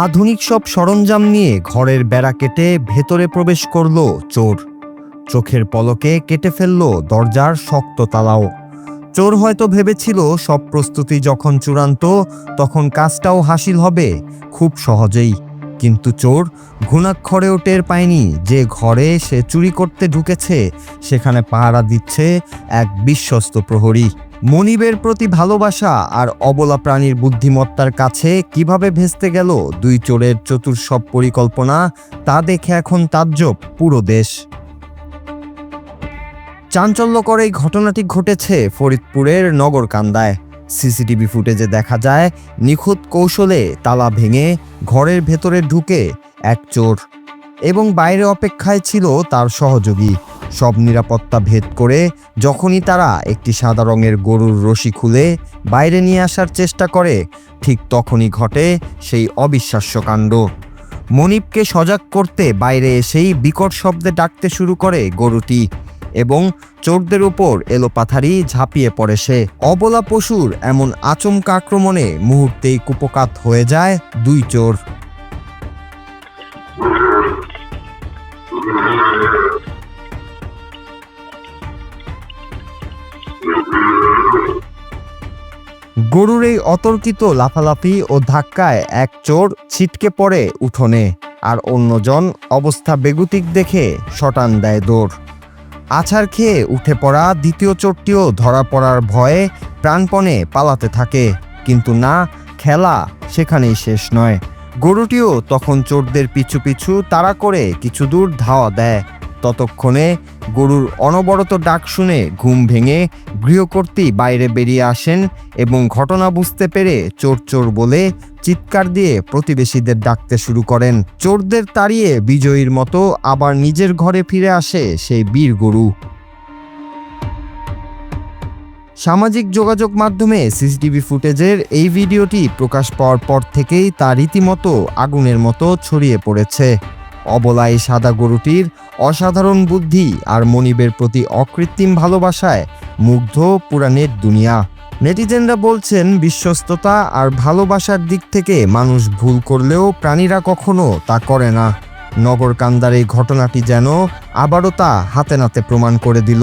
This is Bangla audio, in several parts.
আধুনিক সব সরঞ্জাম নিয়ে ঘরের বেড়া কেটে ভেতরে প্রবেশ করলো চোর। চোখের পলকে কেটে ফেললো দরজার শক্ত তালাও। চোর হয়তো ভেবেছিল সব প্রস্তুতি যখন চূড়ান্ত, তখন কাজটাও হাসিল হবে খুব সহজেই। কিন্তু চোর ঘুণাক্ষরেও টের পায়নি যে ঘরে সে চুরি করতে ঢুকেছে সেখানে পাহারা দিচ্ছে এক বিশ্বস্ত প্রহরী। মনিবের প্রতি ভালোবাসা আর অবলা প্রাণীর বুদ্ধিমত্তার কাছে কিভাবে ভেস্তে গেল দুই চোরের চতুর সব পরিকল্পনা, তা দেখে এখন তাজ্জব পুরো দেশ। চাঞ্চল্যকর এই ঘটনাটি ঘটেছে ফরিদপুরের নগরকান্দায়। সিসিটিভি ফুটেজে দেখা যায় নিখুঁত কৌশলে তালা ভেঙে ঘরের ভেতরে ঢুকে এক চোর, এবং বাইরে অপেক্ষায় ছিল তার সহযোগী। সব নিরাপত্তা ভেদ করে যখনই তারা একটি সাদা রঙের গরুর রশি খুলে বাইরে নিয়ে আসার চেষ্টা করে, ঠিক তখনই ঘটে সেই অবিশ্বাস্য কাণ্ড। মনিবকে সজাগ করতে বাইরে এসেই বিকট শব্দে ডাকতে শুরু করে গরুটি, এবং চোরদের উপর এলোপাথারি ঝাঁপিয়ে পড়ে সে। অবলা পশুর এমন আচমকা আক্রমণে মুহূর্তেই কুপকাত হয়ে যায় দুই চোর। গরুর এই অতর্কিত লাফালাফি ও ধাক্কায় এক চোর ছিটকে পড়ে উঠোনে, আর অন্যজন অবস্থা বেগতিক দেখে শটান দেয় দৌড়। আছাড় খেয়ে উঠে পড়া দ্বিতীয় চোরটিও ধরা পড়ার ভয়ে প্রাণপণে পালাতে থাকে। কিন্তু না, খেলা সেখানেই শেষ নয়। গরুটিও তখন চোরদের পিছু পিছু তাড়া করে কিছু দূর ধাওয়া দেয়। ততক্ষণে গরুর অনবরত ডাক শুনে ঘুম ভেঙে গৃহকর্ত্রী বাইরে বেরিয়ে আসেন এবং ঘটনা বুঝতে পেরে চোর চোর বলে চিৎকার দিয়ে প্রতিবেশীদের ডাকতে শুরু করেন। চোরদের তাড়িয়ে বিজয়ীর মতো আবার নিজের ঘরে ফিরে আসে সেই বীর গরু। সামাজিক যোগাযোগ মাধ্যমে সিসিটিভি ফুটেজের এই ভিডিওটি প্রকাশ পাওয়ার পর থেকেই তা রীতিমতো আগুনের মতো ছড়িয়ে পড়েছে। অবলা এই সাদা গরুটির অসাধারণ বুদ্ধি আর মনিবের প্রতি অকৃত্রিম ভালোবাসায় মুগ্ধ পুরা নেট দুনিয়া। নেটিজেনরা বলছেন, বিশ্বস্ততা আর ভালোবাসার দিক থেকে মানুষ ভুল করলেও প্রাণীরা কখনো তা করে না। নগরকান্দার এই ঘটনাটি যেন আবারও তা হাতে নাতে প্রমাণ করে দিল।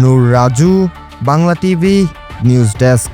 Nur Raju, Bangla TV news desk.